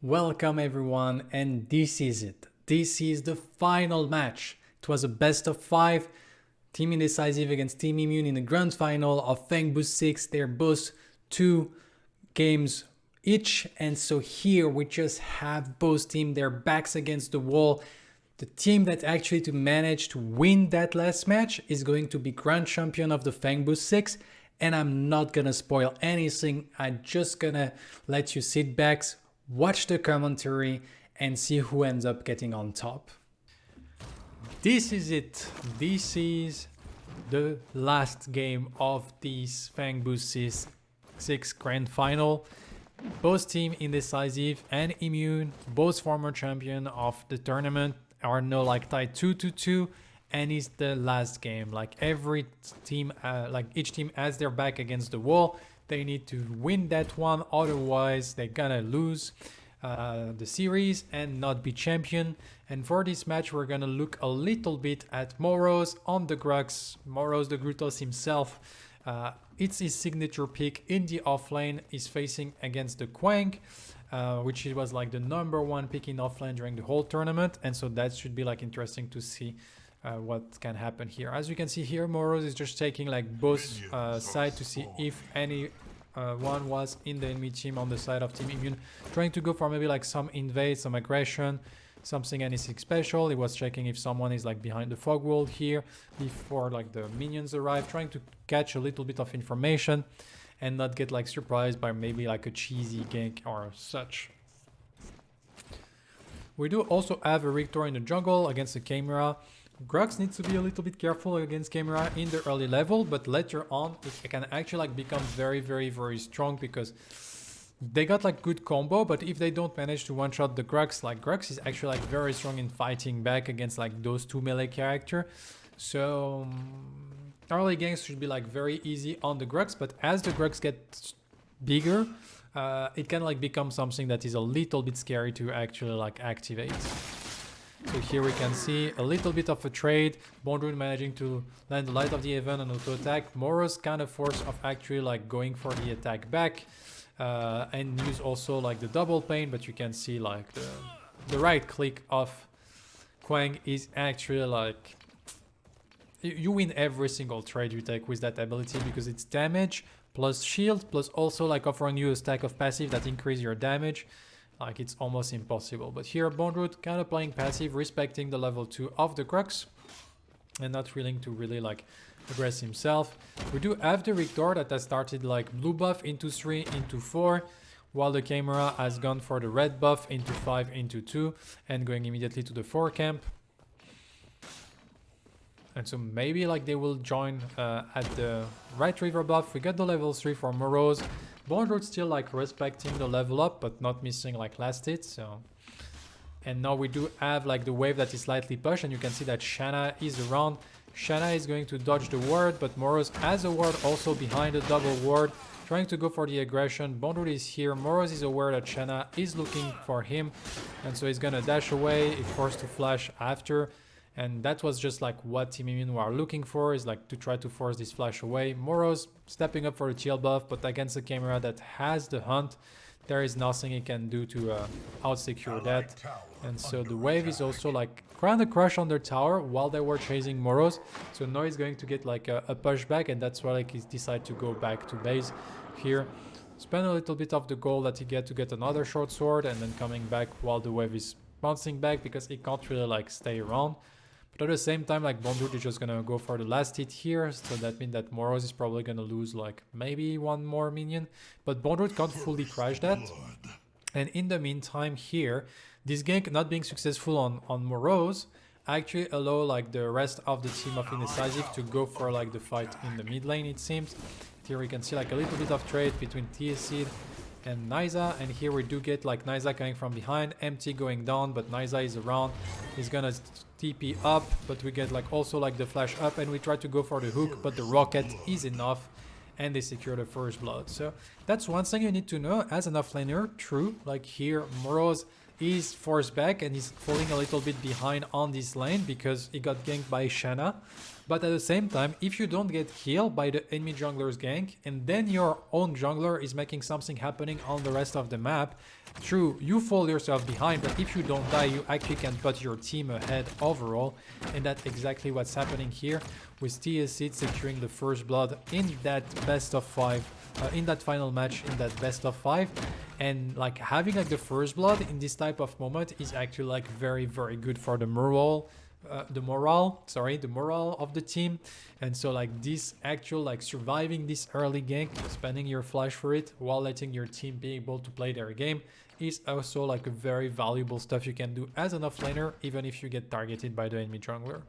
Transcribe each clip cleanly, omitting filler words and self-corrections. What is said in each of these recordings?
Welcome everyone, and this is it. This is the final match. It was a best of 5. Team Indecisive against Team Immune in the grand final of Fangbooth 6. They're both 2 games each, and so here we just have both teams their backs against the wall. The team that actually to manage to win that last match is going to be grand champion of the Fangbooth 6. And I'm not gonna spoil anything. I'm just gonna let you sit back, watch the commentary, and see who ends up getting on top. This is it. This is the last game of this Fangbooth 6 grand final. Both team Indecisive and Immune, both former champion of the tournament, are now like tied 2-2, and it's the last game. Like every team, each team has their back against the wall. They need to win that one, otherwise they're gonna lose the series and not be champion. And for this match, we're gonna look a little bit at Morose on the Grux. Morose the Grutos himself. It's his signature pick in the offlane. He's facing against the Quang, which was like the #1 pick in offlane during the whole tournament. And so that should be like interesting to see what can happen here. As you can see here, Morose is just taking like both sides to see if any one was in the enemy team on the side of Team Immune, trying to go for maybe like some invade, some aggression, something anything special. He was checking if someone is like behind the fog wall here before like the minions arrive, trying to catch a little bit of information and not get like surprised by maybe like a cheesy gank or such. We do also have a Rictor in the jungle against the Chimera. Grux needs to be a little bit careful against Chimera in the early level, but later on it can actually like become very strong because they got like good combo. But if they don't manage to one-shot the Grux, like Grux is actually like very strong in fighting back against like those 2 melee characters. So early games should be like very easy on the Grux, but as the Grux gets bigger, it can like become something that is a little bit scary to actually like activate. So here we can see a little bit of a trade. Bondrune managing to land the light of the event and auto attack. Morose kind of force of actually like going for the attack back and use also like the double pain, but you can see like the right click of Quang is actually like you win every single trade you take with that ability because it's damage plus shield plus also like offering you a stack of passive that increase your damage. Like it's almost impossible. But here Bondrune kind of playing passive, respecting the level 2 of the Grux and not willing to really like aggress himself. We do have the Rictor that has started like blue buff into 3 into 4, while the Chimera has gone for the red buff into 5 into 2 and going immediately to the 4 camp. And so maybe like they will join at the right river buff. We got the level 3 for Morose. Bondrune still like respecting the level up, but not missing like last hit. So, and now we do have like the wave that is slightly pushed, and you can see that Shanna is around. Shanna is going to dodge the ward, but Morose has a ward also behind the double ward, trying to go for the aggression. Bondrune is here. Morose is aware that Shanna is looking for him, and so he's gonna dash away. He's forced to flash after. And that was just like what Team Immune were looking for, is like to try to force this flash away. Morose stepping up for the shield buff, but against the Chimera that has the hunt, there is nothing he can do to out-secure that. And so the wave is also like ground a crush on their tower while they were chasing Morose. So now he's going to get like a pushback, and that's why like he decided to go back to base here. Spend a little bit of the gold that he get to get another short sword, and then coming back while the wave is bouncing back because he can't really like stay around. But at the same time, like Bondrune is just gonna go for the last hit here, so that means that Morose is probably gonna lose like maybe one more minion, but Bondrune can't fully crash that. And in the meantime here, this gank not being successful on Morose actually allow like the rest of the team of Indecisive to go for like the fight in the mid lane, it seems. Here we can see like a little bit of trade between TSC and Niza, and here we do get like Niza coming from behind, MT going down, but Niza is around. He's gonna TP up, but we get like also like the flash up, and we try to go for the hook, but the rocket is enough, and they secure the first blood. So that's one thing you need to know as an offlaner. True, like here Morose is forced back and he's falling a little bit behind on this lane because he got ganked by Shanna. But at the same time, if you don't get healed by the enemy jungler's gank and then your own jungler is making something happening on the rest of the map, true, you fall yourself behind, but if you don't die, you actually can put your team ahead overall. And that's exactly what's happening here with TSC securing the first blood in that best of 5, in that final match, in that best of 5. And like having like the first blood in this type of moment is actually like very, very good for the morale of the team. And so like this actual like surviving this early gank, spending your flash for it while letting your team be able to play their game is also like a very valuable stuff you can do as an offlaner, even if you get targeted by the enemy jungler.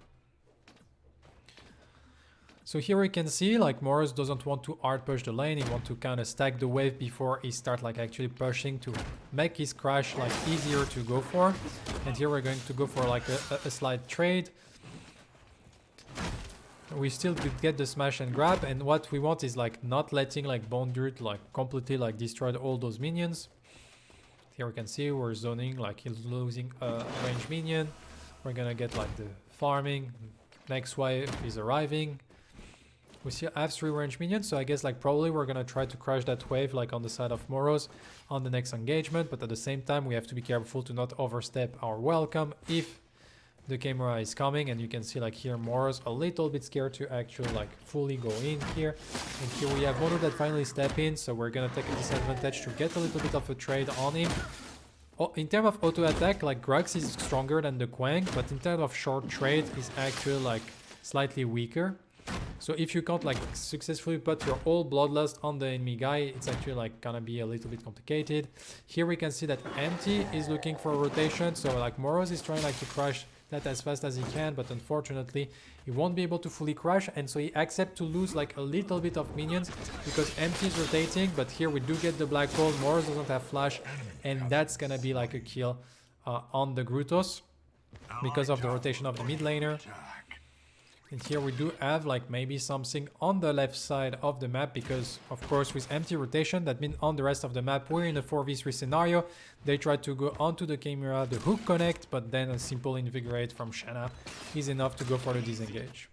So here we can see like Morose doesn't want to hard push the lane, he wants to kind of stack the wave before he start like actually pushing to make his crash like easier to go for. And here we're going to go for like a slight trade. We still could get the smash and grab, and what we want is like not letting like Bone Dirt like completely like destroy all those minions. Here we can see we're zoning, like he's losing a range minion. We're gonna get like the farming, next wave is arriving. We still have 3 range minions, so I guess like probably we're gonna try to crush that wave like on the side of Morose on the next engagement, but at the same time we have to be careful to not overstep our welcome if the camera is coming. And you can see like here Morose a little bit scared to actually like fully go in here. And here we have Mono that finally step in, so we're gonna take a disadvantage to get a little bit of a trade on him. Oh, in terms of auto attack, like Grux is stronger than the Quang, but in terms of short trade is actually like slightly weaker. So if you can't like successfully put your whole bloodlust on the enemy guy, it's actually like gonna be a little bit complicated. Here we can see that Empty is looking for a rotation, so like Morose is trying like to crush that as fast as he can, but unfortunately he won't be able to fully crush, and so he accepts to lose like a little bit of minions because Empty is rotating. But here we do get the black hole, Morose doesn't have flash, and that's gonna be like a kill on the Grutos because of the rotation of the mid laner. And here we do have like maybe something on the left side of the map, because of course with empty rotation that means on the rest of the map we're in a 4v3 scenario. They try to go onto the camera, the hook connect, but then a simple invigorate from Shanna is enough to go for the disengage.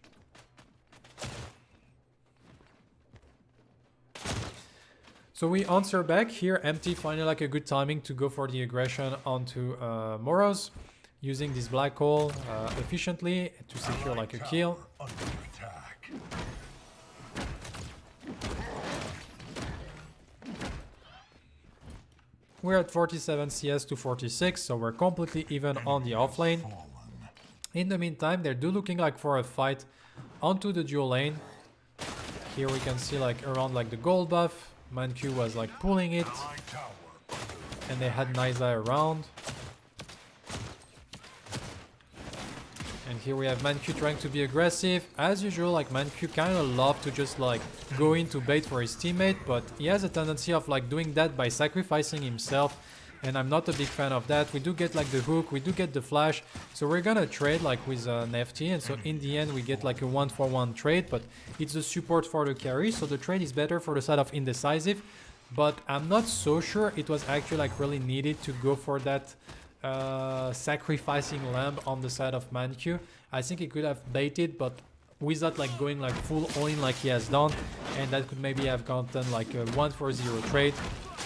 So we answer back here, empty, finally like a good timing to go for the aggression onto Morose, using this black hole efficiently to secure like a kill. We're at 47 CS to 46, so we're completely even on the offlane. In the meantime, they're looking like for a fight onto the dual lane. Here we can see like around like the gold buff, Manq was like pulling it, and they had Niza around. And here we have Manq trying to be aggressive. As usual, like Manq kind of love to just like go into bait for his teammate, but he has a tendency of like doing that by sacrificing himself, and I'm not a big fan of that. We do get like the hook, we do get the flash, so we're gonna trade like with an FT, and so in the end we get like a 1-for-1 trade, but it's a support for the carry, so the trade is better for the side of Indecisive, but I'm not so sure it was actually like really needed to go for that sacrificing lamb on the side of Manq. I think he could have baited, but without like going like full all-in like he has done, and that could maybe have gotten like a 1-for-0 trade.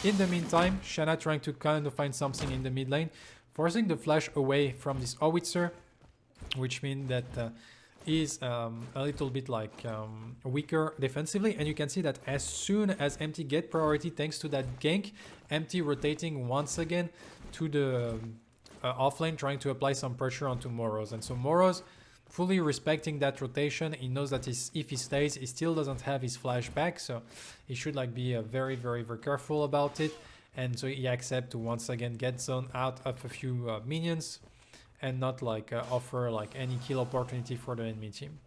In the meantime, Shanna trying to kind of find something in the mid lane, forcing the flash away from this howitzer, which means that is a little bit like weaker defensively. And you can see that as soon as Empty get priority thanks to that gank, Empty rotating once again to the offlane, trying to apply some pressure onto Morose. And so Morose fully respecting that rotation. He knows that if he stays, he still doesn't have his flash back, so he should like be very, very, very careful about it. And so he accepts to once again get zone out of a few minions and not like offer like any kill opportunity for the enemy team.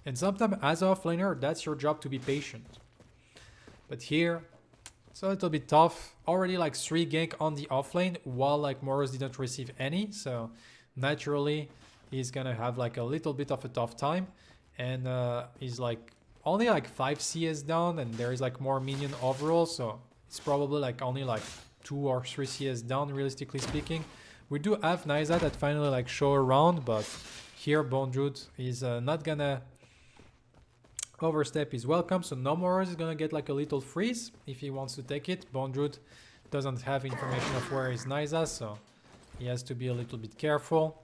And sometimes as an offlaner, that's your job, to be patient. But here, it's a little bit tough. Already like 3 gank on the offlane while like Morose didn't receive any, so naturally he's gonna have like a little bit of a tough time. And he's like only like 5 CS down, and there is like more minion overall, so it's probably like only like 2 or 3 CS down, realistically speaking. We do have Nysa that finally like show around, but here Bondrewd is not gonna overstep his welcome, so no Morose is gonna get like a little freeze if he wants to take it. Bondrewd doesn't have information of where is Nysa, so he has to be a little bit careful.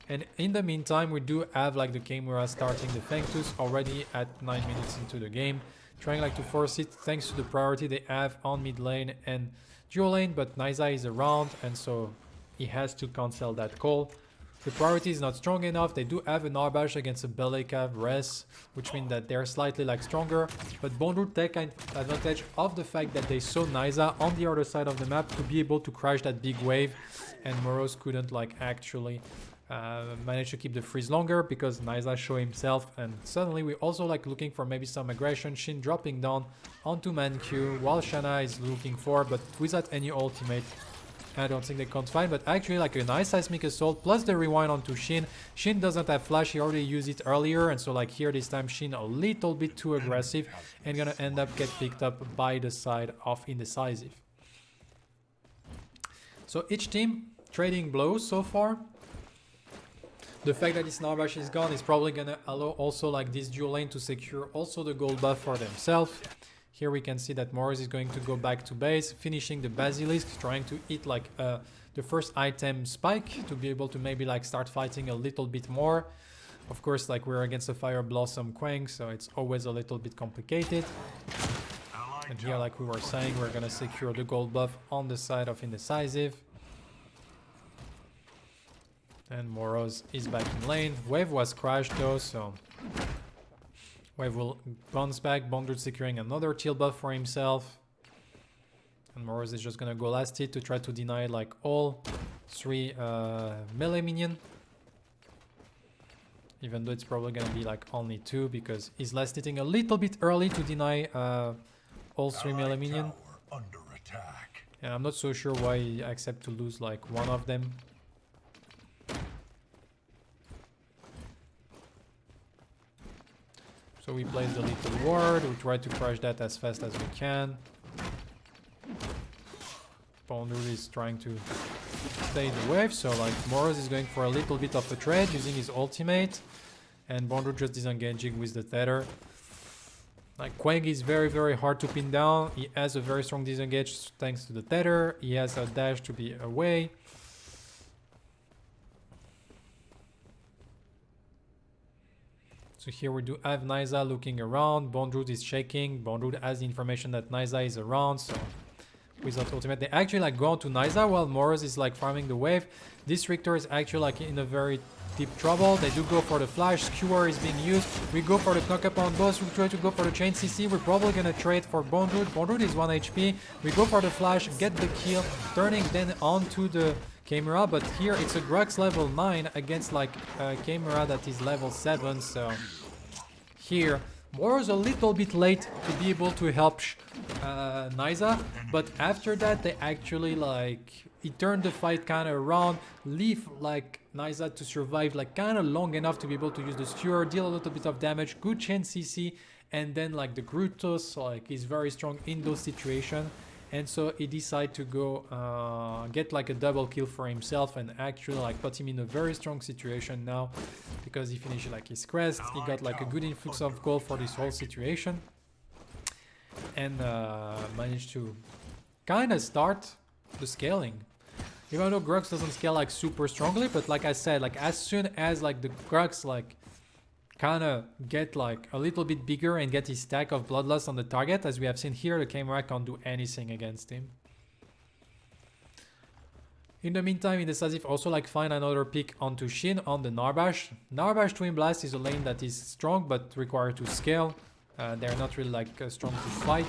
And in the meantime, we do have like the Chimera starting the Fangus already at 9 minutes into the game, trying like to force it thanks to the priority they have on mid lane and dual lane, but Nysa is around and so he has to cancel that call. The priority is not strong enough. They do have an Arbash against a Belekav res, which means that they're slightly like stronger, but Bondrewd take advantage of the fact that they saw Nysa on the other side of the map to be able to crash that big wave, and Morose couldn't like actually manage to keep the freeze longer because Nysa show himself, and suddenly we're also like looking for maybe some aggression. Shin dropping down onto Mankyu while Shanna is looking for, but without any ultimate. I don't think they can't find, but actually like a nice seismic assault plus the rewind onto Shin. Shin doesn't have flash, he already used it earlier, and so like here this time Shin a little bit too aggressive and gonna end up get picked up by the side of Indecisive. So each team trading blows so far. The fact that this Narbash is gone is probably gonna allow also like this dual lane to secure also the gold buff for themselves. Here we can see that Morose is going to go back to base, finishing the Basilisk, trying to hit like the first item spike to be able to maybe like start fighting a little bit more. Of course, like we're against a Fire Blossom Quang, so it's always a little bit complicated. And here, like we were saying, we're gonna secure the gold buff on the side of Indecisive. And Morose is back in lane. Wave was crashed though, so Wave will bounce back. Bondrewd securing another chill buff for himself. And Morose is just gonna go last hit to try to deny like all 3 melee minion. Even though it's probably gonna be like only 2 because he's last hitting a little bit early to deny all 3 melee minion. And I'm not so sure why he accept to lose like one of them. So we place the little ward, we try to crush that as fast as we can. Bondrewd is trying to stay the wave, so like Morose is going for a little bit of a trade using his ultimate, and Bondrewd just disengaging with the tether. Like Quang is very hard to pin down. He has a very strong disengage thanks to the tether. He has a dash to be away. So here we do have Nysa looking around. Bondrewd is shaking. Bondrewd has the information that Nysa is around, so without ultimate, they actually like go on to Nysa while Morose is like farming the wave. This Richter is actually like in a very deep trouble. They do go for the flash. Skewer is being used. We go for the knock up on boss. We try to go for the chain CC. We're probably gonna trade for Bondrewd. Bondrewd is 1 HP. We go for the flash, get the kill, turning then onto the Chimera, but here it's a Grux level 9 against like a Chimera that is level 7, so here Morose a little bit late to be able to help Nysa, but after that they actually like, he turned the fight kind of around, leave like Nysa to survive like kind of long enough to be able to use the skewer, deal a little bit of damage, good chain CC, and then like the Grutus like is very strong in those situations. And so he decided to go get like a double kill for himself and actually like put him in a very strong situation now because he finished like his crest. He got like a good influx of gold for this whole situation and managed to kind of start the scaling. Even though Grux doesn't scale like super strongly, but like I said, like as soon as like the Grux like kind of get like a little bit bigger and get his stack of bloodlust on the target, as we have seen here, the Chimera can't do anything against him. In the meantime, Indecisive also like find another pick onto Shin on the Narbash. Narbash Twin Blast is a lane that is strong but required to scale. They're not really like strong to fight.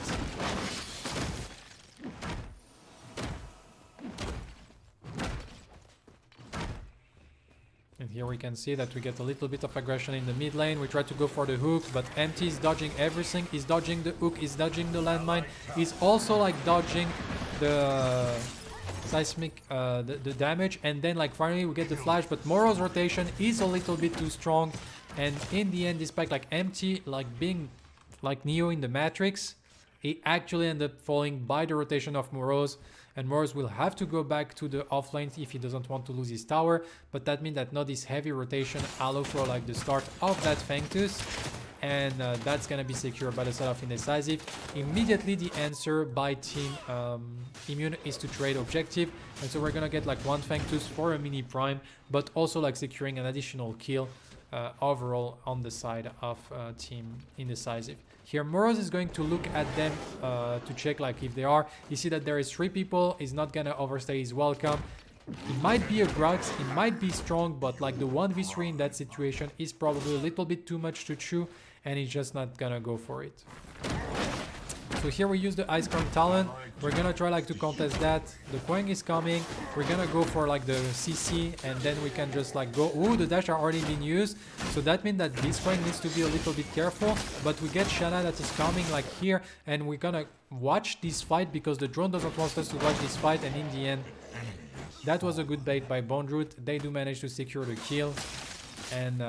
And here we can see that we get a little bit of aggression in the mid lane. We try to go for the hook, but Empty is dodging everything. He's dodging the hook, he's dodging the landmine. He's also like dodging the seismic, the damage. And then like finally we get the flash, but Morose rotation is a little bit too strong. And in the end, despite like Empty like being like Neo in the Matrix, he actually ended up falling by the rotation of Morose. and Morose will have to go back to the offlane if he doesn't want to lose his tower. But that means that now this heavy rotation allow for like the start of that Fangus, and that's gonna be secured by the side of Indecisive. Immediately the answer by team Immune is to trade objective, and so we're gonna get like one Fangus for a mini prime, but also like securing an additional kill overall on the side of team Indecisive. Here Morose is going to look at them to check like if they are. You see that there is 3 people, he's not gonna overstay his welcome. It might be a Grux, it might be strong, but like the 1v3 in that situation is probably a little bit too much to chew, and he's just not gonna go for it. So here we use the Ice Crown Talon. We're gonna try like to contest that. The Quang is coming. We're gonna go for like the CC, and then we can just like go. Ooh, the dash are already being used. So that means that this Quang needs to be a little bit careful. But we get Shanna that is coming like here, and we're gonna watch this fight because the drone doesn't want us to watch this fight. And in the end, that was a good bait by Bondroot. They do manage to secure the kill. And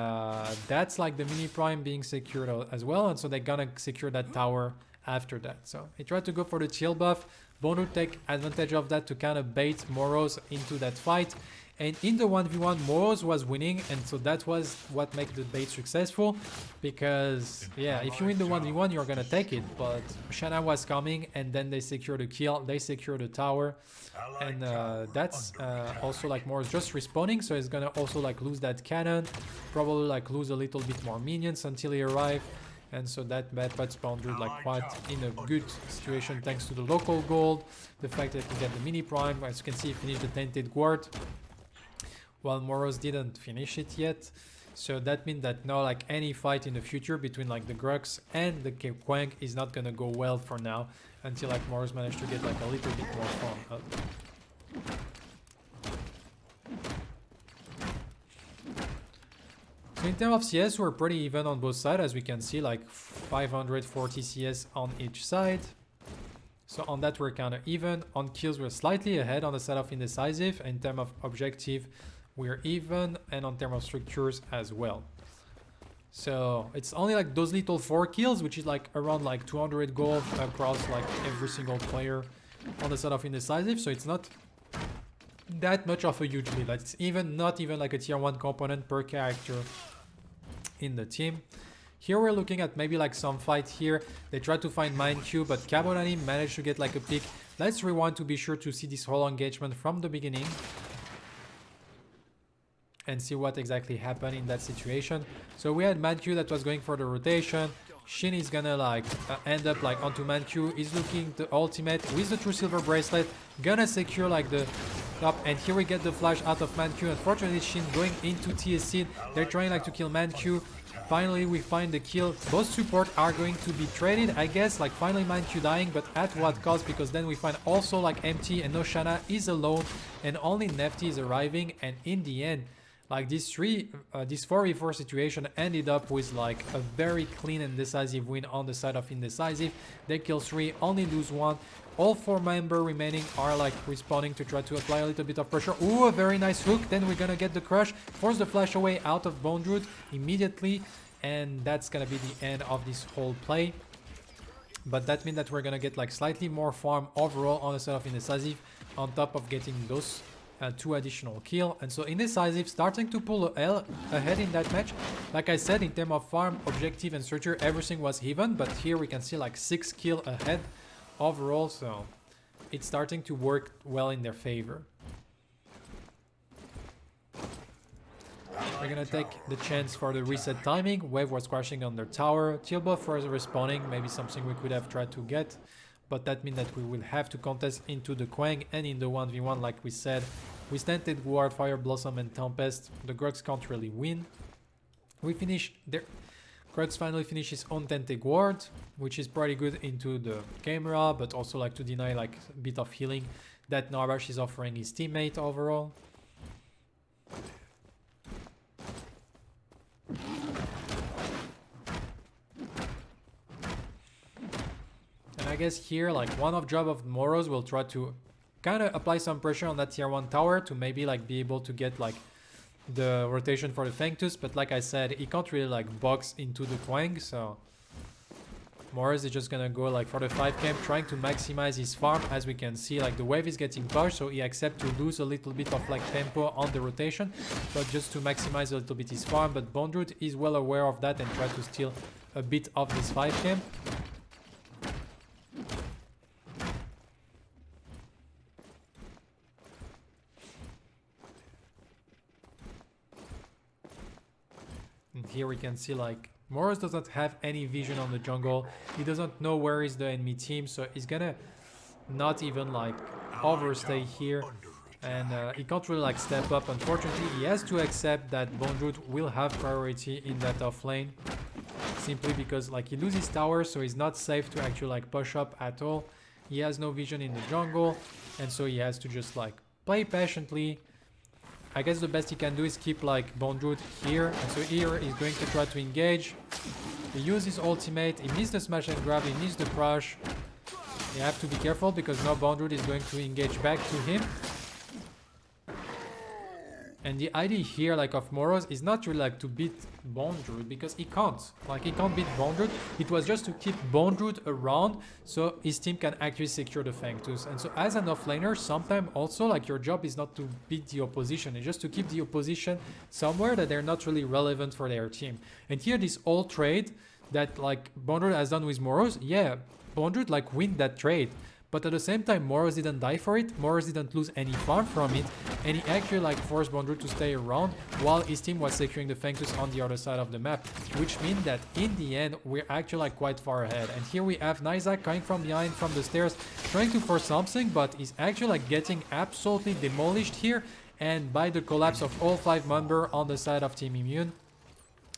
that's like the mini prime being secured as well. And so they're gonna secure that tower after that. So he tried to go for the chill buff. Bondroot take advantage of that to kind of bait Morose into that fight. And in the 1v1, Morose was winning, and so that was what made the bait successful. Because, yeah, if you win the 1v1, you're gonna take it. But Shanna was coming, and then they secure the kill, they secure the tower. And that's also like Morose just respawning, so he's gonna also like lose that cannon. Probably like lose a little bit more minions until he arrives. And so that puts Bondroot like quite in a good situation thanks to the local gold, the fact that he get the mini prime. As you can see, he finished the Tainted Guard, while Morose didn't finish it yet. So that means that now like any fight in the future between like the Grux and the Quang is not gonna go well for now, until like Morose managed to get like a little bit more fun up. So in terms of CS, we're pretty even on both sides, as we can see, like 540 CS on each side. So on that we're kind of even. On kills we're slightly ahead on the side of Indecisive. In terms of objective we're even, and on terms of structures as well. So it's only like those little 4 kills, which is like around like 200 gold across like every single player on the side of Indecisive. So it's not that much of a huge lead. It's even not even like a tier 1 component per character in the team. Here we're looking at maybe like some fight here. They try to find Mind Q, but Kabonani managed to get like a pick. Let's rewind to be sure to see this whole engagement from the beginning and see what exactly happened in that situation. So we had Mind Q that was going for the rotation. Shin is gonna like end up like onto Man Q. He's looking the ultimate with the True Silver Bracelet, gonna secure like the top, and here we get the flash out of Man Q. Unfortunately, Shin going into TSC. They're trying like to kill Man Q. Finally, we find the kill. Both support are going to be traded, I guess. Like finally, Man Q dying, but at what cost? Because then we find also like Empty, and Noshana is alone, and only Nefty is arriving. And in the end, like this 4v4 situation ended up with like a very clean and decisive win on the side of Indecisive. They kill 3, only lose 1. All 4 members remaining are like responding to try to apply a little bit of pressure. Ooh, a very nice hook. Then we're gonna get the crush, force the flash away out of Bondroot immediately, and that's gonna be the end of this whole play. But that means that we're gonna get like slightly more farm overall on the side of Indecisive, on top of getting those 2 additional kills. And so Indecisive starting to pull ahead in that match. Like I said, in terms of farm, objective and structure, everything was even, but here we can see like 6 kills ahead overall, so it's starting to work well in their favor. We're gonna take the chance for the reset timing. Wave was crashing on their tower. Chill buff was respawning, maybe something we could have tried to get, but that means that we will have to contest into the Quang, and in the 1v1, like we said, with Tainted Guard, Fire Blossom and Tempest, the Grux can't really win. We finish there. Grux finally finishes on Tainted Guard, which is pretty good into the camera, but also like to deny like a bit of healing that Narbash is offering his teammate overall. And I guess here like one of job of Morose will try to kind of apply some pressure on that tier 1 tower to maybe like be able to get like the rotation for the Fangus, but like I said, he can't really like box into the Quang, so Morose is just gonna go like for the 5 camp, trying to maximize his farm. As we can see, like the wave is getting pushed, so he accepts to lose a little bit of like tempo on the rotation, but just to maximize a little bit his farm. But Bondroot is well aware of that and try to steal a bit of this 5 camp. And here we can see like Morose doesn't have any vision on the jungle. He doesn't know where is the enemy team, so he's gonna not even like overstay here, and he can't really like step up. Unfortunately, he has to accept that Bondroot will have priority in that off lane, simply because like he loses tower, so he's not safe to actually like push up at all. He has no vision in the jungle, and so he has to just like play patiently. I guess the best he can do is keep like Bondroot here, and so here he's going to try to engage. He uses his ultimate, he needs the smash and grab, he needs the crush. You have to be careful because now Bondroot is going to engage back to him. And the idea here like of Morose is not really like to beat Bondroot, because he can't. Like he can't beat Bondroot. It was just to keep Bondroot around so his team can actually secure the Fangus. And so as an offlaner, sometimes also like your job is not to beat the opposition, it's just to keep the opposition somewhere that they're not really relevant for their team. And here this old trade that like Bondroot has done with Morose, yeah, Bondroot like win that trade. But at the same time, Morose didn't die for it, Morose didn't lose any farm from it, and he actually like forced Bondroot to stay around while his team was securing the Fangus on the other side of the map, which means that in the end, we're actually like quite far ahead. And here we have Nizak coming from behind from the stairs, trying to force something, but he's actually like getting absolutely demolished here, and by the collapse of all 5 members on the side of Team Immune,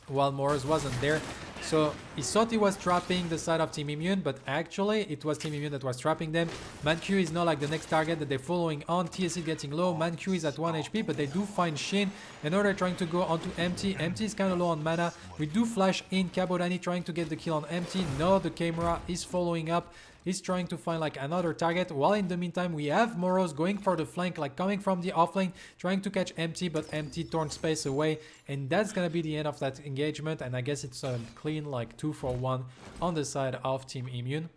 while Morose wasn't there. So he thought he was trapping the side of Team Immune, but actually it was Team Immune that was trapping them. Manq is now like the next target that they're following on. TSC getting low, Manq is at 1 HP, but they do find Shin, and now they're trying to go onto Empty. Empty is kind of low on mana. We do flash in, Kabodani trying to get the kill on Empty. Now the camera is following up. He's trying to find like another target, while in the meantime we have Morose going for the flank, like coming from the offlane, trying to catch Empty, but Empty torn space away, and that's gonna be the end of that engagement. And I guess it's a clean like 2-for-1 on the side of Team Immune.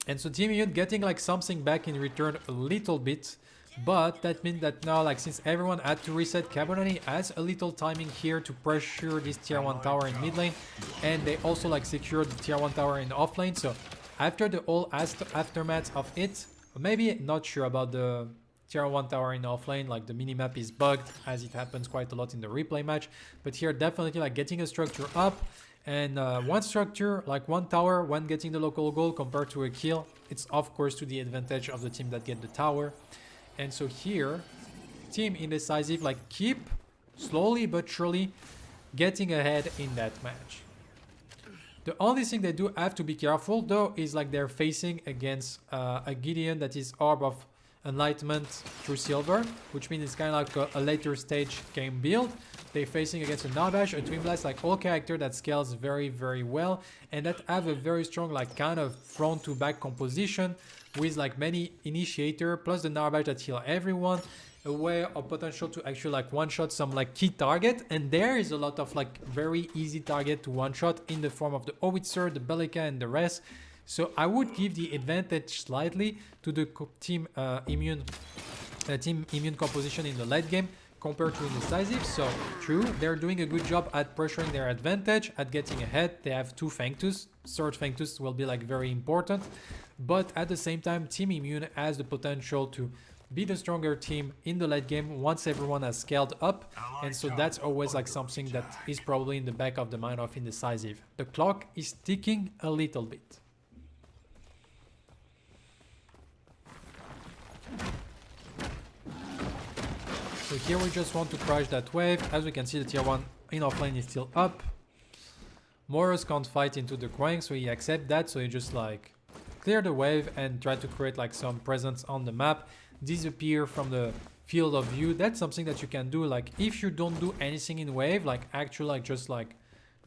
And so Team Immune getting like something back in return a little bit, but that means that now like since everyone had to reset, Kabonani has a little timing here to pressure this tier 1 tower in mid lane, and they also like secured the tier 1 tower in off lane. So after the whole aftermath of it, maybe not sure about the tier 1 tower in off lane, like the minimap is bugged as it happens quite a lot in the replay match, but here definitely like getting a structure up, and one structure like one tower when getting the local goal compared to a kill, it's of course to the advantage of the team that get the tower. And so here, Team Indecisive like keep slowly but surely getting ahead in that match. The only thing they do have to be careful though is like they're facing against a Gideon that is Orb of Enlightenment through Silver, which means it's kind of like a later stage game build. They're facing against a Nabash, a Twin Blast, like all character that scales very, very well, and that have a very strong like kind of front to back composition with like many initiator plus the Nabash that heal everyone, a way of potential to actually like one shot some like key target. And there is a lot of like very easy target to one shot in the form of the Howitzer, the Bellica, and the rest. So I would give the advantage slightly to the Team Immune composition in the late game compared to Indecisive. So true, they're doing a good job at pressuring their advantage, at getting ahead. They have 2 Fangus. Third Fangus will be like very important. But at the same time, Team Immune has the potential to be the stronger team in the late game once everyone has scaled up. And so that's always like something that is probably in the back of the mind of Indecisive. The clock is ticking a little bit. So here we just want to crush that wave. As we can see, the tier 1 in offlane is still up. Morose can't fight into the Quang, so he accepts that. So he just like clear the wave and try to create like some presence on the map. Disappear from the field of view. That's something that you can do. Like if you don't do anything in wave, like actually like just like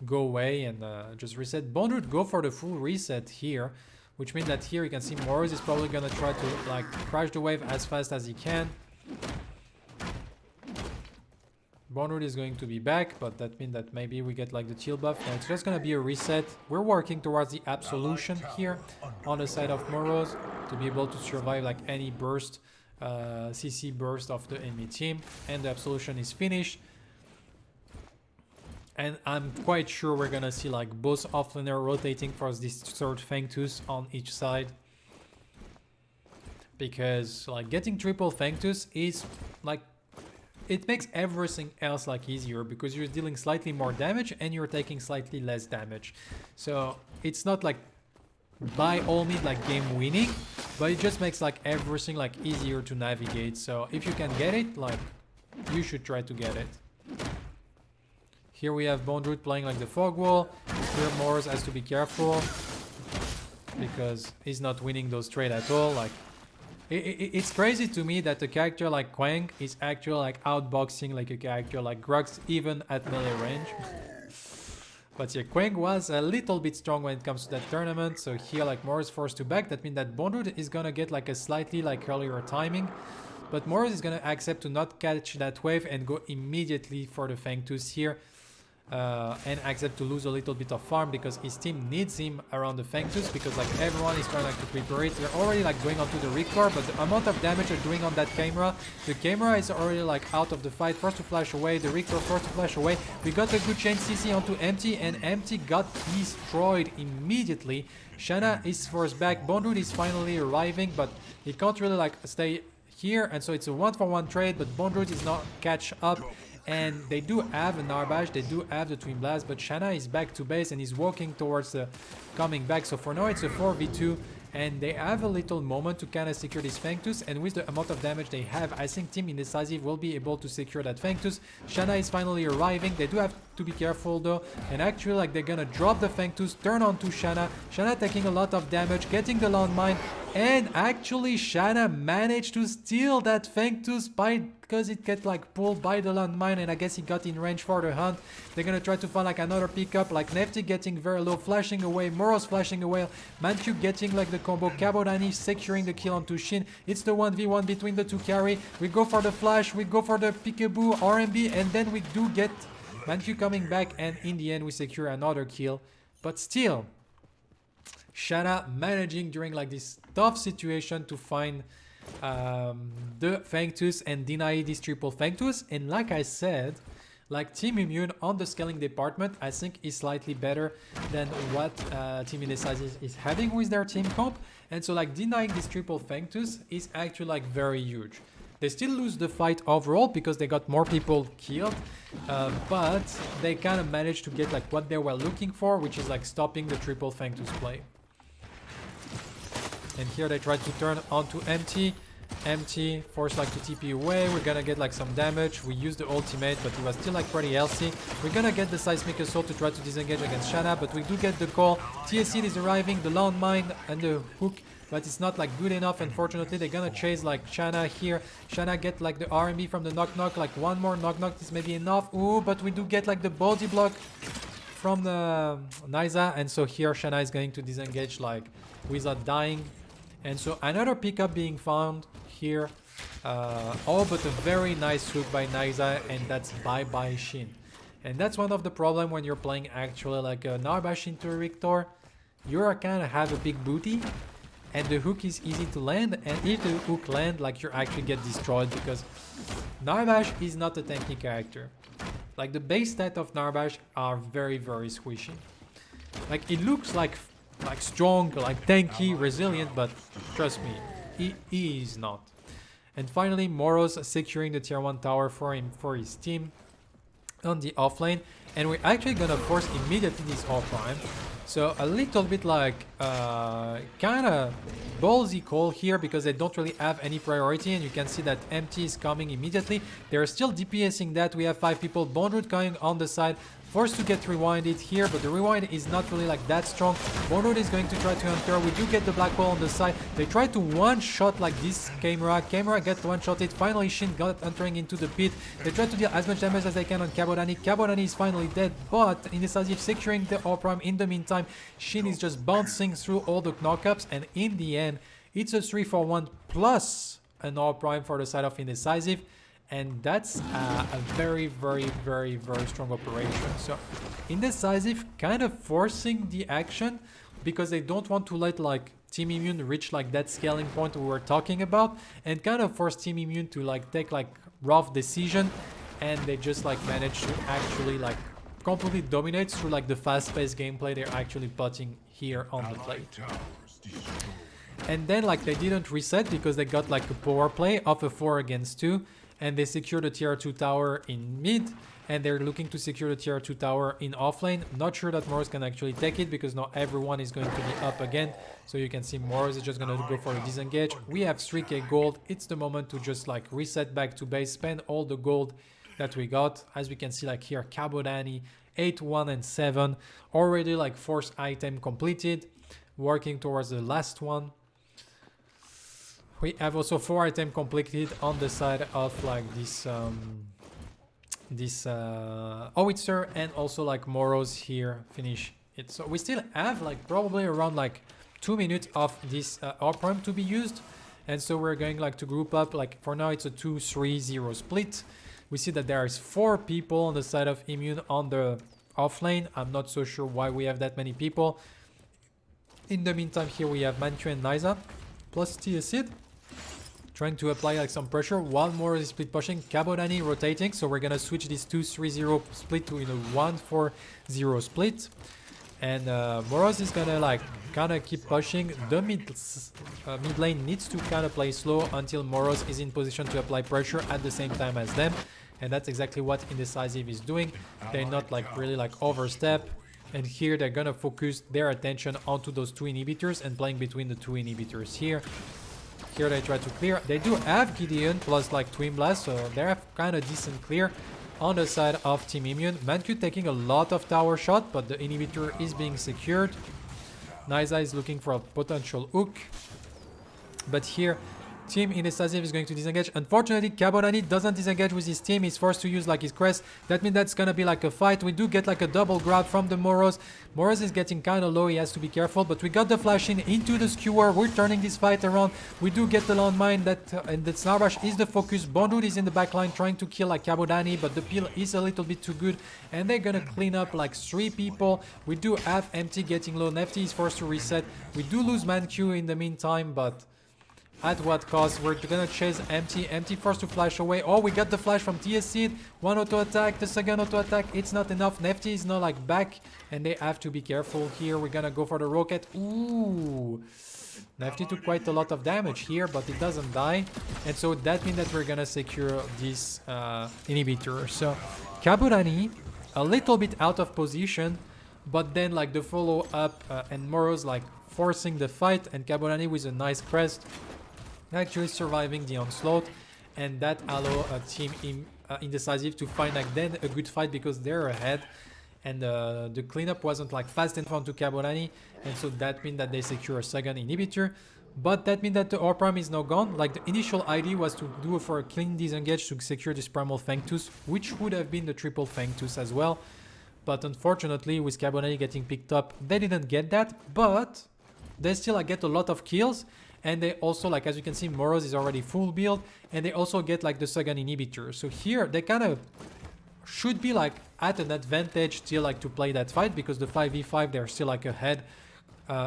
go away and just reset. Bondroot go for the full reset here, which means that here you can see Morose is probably gonna try to like crash the wave as fast as he can. Bonroot is going to be back, but that means that maybe we get like the chill buff. No, it's just going to be a reset. We're working towards the absolution here on the side of Morose to be able to survive like any burst, CC burst of the enemy team. And the absolution is finished. And I'm quite sure we're going to see like both offlaner rotating for this third Fangus on each side. Because like getting triple Fangus is like, it makes everything else like easier because you're dealing slightly more damage and you're taking slightly less damage. So it's not like by all means like game winning, but it just makes like everything like easier to navigate. So if you can get it, like you should try to get it. Here we have Bonroot playing like the fog wall. Here Morose has to be careful because he's not winning those trades at all. Like it's crazy to me that a character like Quang is actually like outboxing like a character like Grux even at melee range. But yeah, Quang was a little bit strong when it comes to that tournament. So here like Morose forced to back. That means that Bonroot is gonna get like a slightly like earlier timing. But Morose is gonna accept to not catch that wave and go immediately for the Fangus here. And accept to lose a little bit of farm because his team needs him around the Fangus because like everyone is trying like to prepare it. They're already like going onto the Rector, but the amount of damage they're doing on that camera, the camera is already like out of the fight. First to flash away, the Rector first to flash away. We got a good chain CC onto Empty and Empty got destroyed immediately. Shanna is forced back. Bonroot is finally arriving, but he can't really like stay here, and so it's a 1-for-1 trade, but Bonroot is not catch up. And they do have a Narbash, they do have the Twin Blast, but Shanna is back to base and is walking towards the coming back. So for now it's a 4v2 and they have a little moment to kind of secure this Fangus, and with the amount of damage they have, I think Team Indecisive will be able to secure that Fangus. Shanna is finally arriving. They do have to be careful though, and actually like they're gonna drop the Fangus, turn onto Shanna. Shanna taking a lot of damage, getting the landmine, and actually Shanna managed to steal that Fangus because it get like pulled by the landmine, and I guess he got in range for the hunt. They're gonna try to find like another pickup, like Nefty getting very low, flashing away, Morose flashing away, Manchu getting like the combo, Kabodani securing the kill onto Shin. It's the 1v1 between the two carry. We go for the flash, we go for the peekaboo, RMB, and then we do get Manchu coming back, and in the end we secure another kill. But still, Shanna managing during like this tough situation to find the Fangus and deny this triple Fangus. And like I said, like Team Immune on the scaling department, I think is slightly better than what Team Indecisive is having with their team comp. And so like denying this triple Fangus is actually like very huge. They still lose the fight overall because they got more people killed, but they kind of managed to get like what they were looking for, which is like stopping the triple Fangus play. And here they try to turn onto Empty. Empty forced like to TP away. We're gonna get like some damage. We used the ultimate, but he was still like pretty healthy. We're gonna get the Seismic Assault to try to disengage against Shanna, but we do get the call. TSC is arriving, the landmine and the hook, but it's not like good enough. Unfortunately, they're gonna chase like Shanna here. Shanna get like the RMB from the knock-knock, like one more knock-knock is maybe enough. Ooh, but we do get like the body block from the Nysa, and so here Shanna is going to disengage like without dying. And so another pickup being found here. Oh, but a very nice hook by Nysa, and that's bye-bye Shin. And that's one of the problem when you're playing actually like a Narbash into a Rictor. You're kind of have a big booty, and the hook is easy to land, and if the hook land, like you actually get destroyed because Narbash is not a tanky character. Like the base stat of Narbash are very, very squishy. Like it looks like strong, like tanky, resilient, but trust me, he is not. And finally, Morose securing the tier 1 tower for him, for his team on the offlane, and we're actually gonna force immediately this off prime. So a little bit like kind of ballsy call here because they don't really have any priority, and you can see that Empty is coming immediately. They're still DPSing that. We have 5 people. Bonroot coming on the side, forced to get rewinded here, but the rewind is not really like that strong. Bonroot is going to try to enter. We do get the black hole on the side. They try to one-shot like this camera. Camera get one-shotted. Finally, Shin got entering into the pit. They try to deal as much damage as they can on Kabodani. Kabodani is finally dead, but Indecisive securing the O prime. In the meantime, Shin is just bouncing through all the knockups, and in the end, it's a 3-for-1 plus an O prime for the side of Indecisive. and that's a very, very, very, very strong operation. So Indecisive kind of forcing the action because they don't want to let like Team Immune reach like that scaling point we were talking about, and kind of force Team Immune to like take like rough decision, and they just like manage to actually like completely dominate through like the fast-paced gameplay they're actually putting here on the plate. And then like they didn't reset because they got like a power play of a 4 against 2, and they secured the tier 2 tower in mid, and they're looking to secure the tier 2 tower in offlane. Not sure that Morose can actually take it because not everyone is going to be up again. So you can see Morose is just going to go for a disengage. We have 3k gold. It's the moment to just like reset back to base, spend all the gold that we got. As we can see like here, Cabodani 8, 1 and 7, already like force item completed, working towards the last one. We have also 4 items completed on the side of like this howitzer, and also like Morose here finish it. So we still have like probably around like 2 minutes of this ARPRM to be used, and so we're going like to group up. Like for now it's a 2-3-0 split. We see that there is 4 people on the side of Immune on the offlane. I'm not so sure why we have that many people. In the meantime here we have Manchu and Niza plus Tia trying to apply like some pressure while Morose is split pushing, Cabodani rotating. So we're gonna switch this 2-3-0 split to a 1-4-0 split, and Morose is gonna like kind of keep pushing. The mid lane needs to kind of play slow until Morose is in position to apply pressure at the same time as them, and that's exactly what Indecisive is doing. They're not like really like overstep, and here they're gonna focus their attention onto those 2 inhibitors and playing between the 2 inhibitors here. Here they try to clear. They do have Gideon plus like Twin Blast, so they have kind of decent clear on the side of Team Immune. Mancu taking a lot of tower shot, but the inhibitor is being secured. Niza is looking for a potential hook, but here Team Indecisive is going to disengage. Unfortunately, Cabodani doesn't disengage with his team. He's forced to use like his crest. That means that's gonna be like a fight. We do get like a double grab from the Morose. Morose is getting kind of low. He has to be careful, but we got the flash in into the skewer. We're turning this fight around. We do get the landmine that and the Snarbash is the focus. Bondwood is in the backline trying to kill like Cabodani, but the peel is a little bit too good, and they're gonna clean up like 3 people. We do have Empty getting low. Nefty is forced to reset. We do lose Mancu in the meantime, but at what cost? We're gonna chase Empty. Empty forced to flash away. Oh, we got the flash from TSC. 1 auto attack, the second auto attack. It's not enough. Nefty is not like back, and they have to be careful here. We're gonna go for the rocket. Ooh. Nefty took quite a lot of damage here, but it doesn't die. And so that means that we're gonna secure this inhibitor. So Cabodani a little bit out of position, but then like the follow up and Morose like forcing the fight, and Cabodani with a nice crest actually surviving the onslaught, and that allow Team Indecisive to find like then a good fight because they're ahead, and the cleanup wasn't like fast enough to Cabodani, and so that means that they secure a second inhibitor. But that means that the ARPRM is now gone. Like the initial idea was to do for a clean disengage to secure this Primal Fangtooth, which would have been the triple Fangtooth as well. But unfortunately, with Cabodani getting picked up, they didn't get that, but they still like, get a lot of kills. And they also, like, as you can see, Morose is already full build, and they also get like the second inhibitor. So here they kind of should be like at an advantage still like to play that fight, because the 5v5 they're still like ahead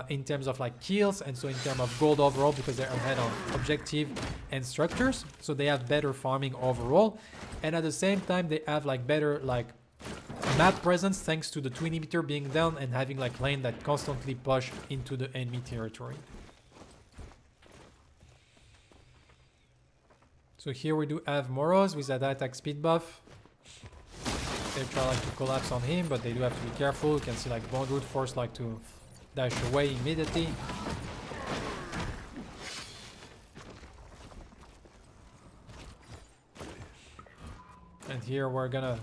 in terms of like kills, and so in terms of gold overall, because they're ahead on objective and structures, so they have better farming overall, and at the same time they have like better like map presence thanks to the 2 inhibitor being down and having like lane that constantly push into the enemy territory. So here we do have Morose with that attack speed buff. They try like to collapse on him, but they do have to be careful. You can see like Bondwood forced like to dash away immediately. And here we're gonna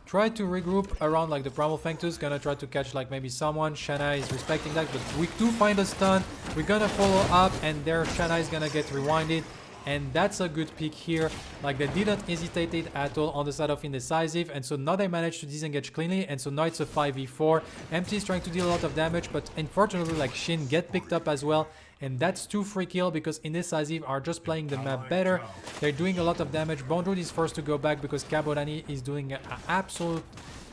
try to regroup around like the Primal Fangtooth. Gonna try to catch like maybe someone. Shanna is respecting that, but we do find a stun. We're gonna follow up, and there Shanna is gonna get rewinded. And that's a good pick here. Like they didn't hesitate at all on the side of Indecisive, and so now they managed to disengage cleanly, and so now it's a 5v4. Empty is trying to deal a lot of damage, but unfortunately like Shin get picked up as well, and that's 2 free kills because Indecisive are just playing the map better. They're doing a lot of damage. Bondrewd is forced to go back because Kabodani is doing an absolute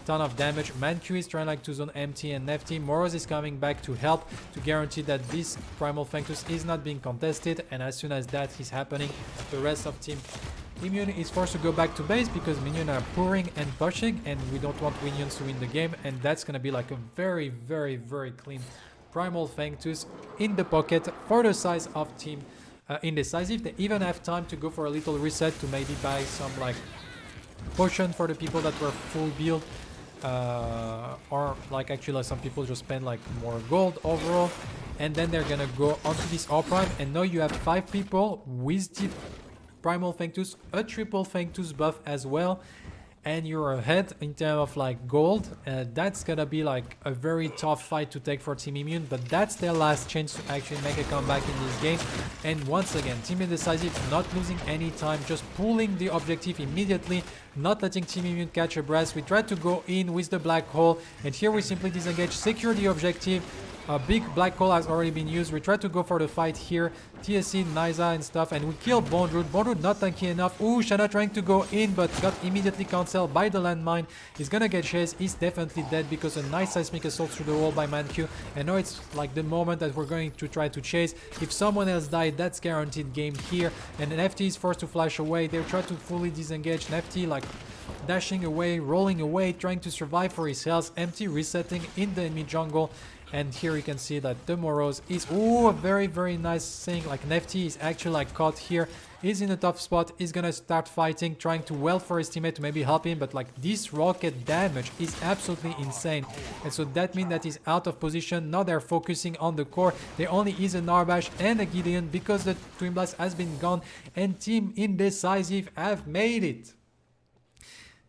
ton of damage. Manq is trying like to zone empty and Nefty. Morose is coming back to help to guarantee that this Primal Fangus is not being contested, and as soon as that is happening, the rest of Team Immune is forced to go back to base because minions are pouring and pushing, and we don't want minions to win the game, and that's gonna be like a very, very, very clean Primal Fangus in the pocket for the size of Team Indecisive. They even have time to go for a little reset to maybe buy some like potion for the people that were full build, or like actually like some people just spend like more gold overall, and then they're gonna go onto this R prime, and now you have 5 people with the Primal Fangus, a triple Fangus buff as well, and you're ahead in terms of like gold. That's gonna be like a very tough fight to take for Team Immune, but that's their last chance to actually make a comeback in this game. And once again, Team Indecisive not losing any time, just pulling the objective immediately, not letting Team Immune catch a breath. We tried to go in with the black hole, and here we simply disengage, secure the objective. A big black hole has already been used. We tried to go for the fight here, TSC, Niza and stuff, and we killed Bondrewd. Bondrewd not tanky enough. Ooh, Shana trying to go in, but got immediately cancelled by the landmine. He's gonna get chased. He's definitely dead because a nice seismic assault through the wall by Manq. And now it's like the moment that we're going to try to chase. If someone else died, that's guaranteed game here. And Nefty is forced to flash away. They try to fully disengage. Nefty like dashing away, rolling away, trying to survive for his health. Empty resetting in the enemy jungle. And here you can see that the Morose is, ooh, a very, very nice thing. Like Nefty is actually like caught here. He's in a tough spot. He's gonna start fighting, trying to weld for his teammate to maybe help him. But like this rocket damage is absolutely insane. And so that means that he's out of position. Now they're focusing on the core. There only is a Narbash and a Gideon because the Twin Blast has been gone. And Team Indecisive have made it.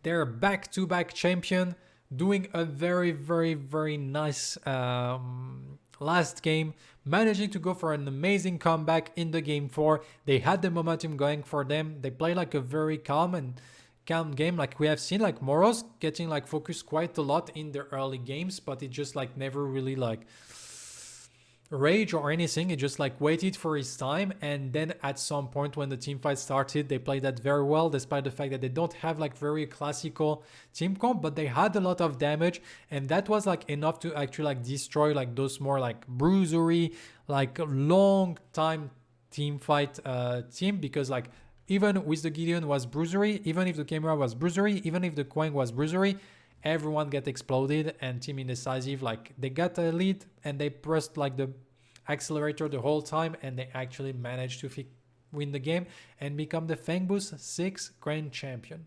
They're back-to-back champion, doing a very, very, very nice last game, managing to go for an amazing comeback in the game 4. They had the momentum going for them. They played like a very calm game. Like we have seen like Morose getting like focused quite a lot in the early games, but it just like never really like rage or anything. It just like waited for his time, and then at some point when the team fight started, they played that very well, despite the fact that they don't have like very classical team comp, but they had a lot of damage, and that was like enough to actually like destroy like those more like bruisery, like long time team fight team, because like even with the Gideon was bruisery, even if the camera was bruisery, even if the Quang was bruisery, everyone get exploded. And Team Indecisive, like they got a lead and they pressed like the accelerator the whole time, and they actually managed to win the game and become the Fangbooth 6 Grand Champion.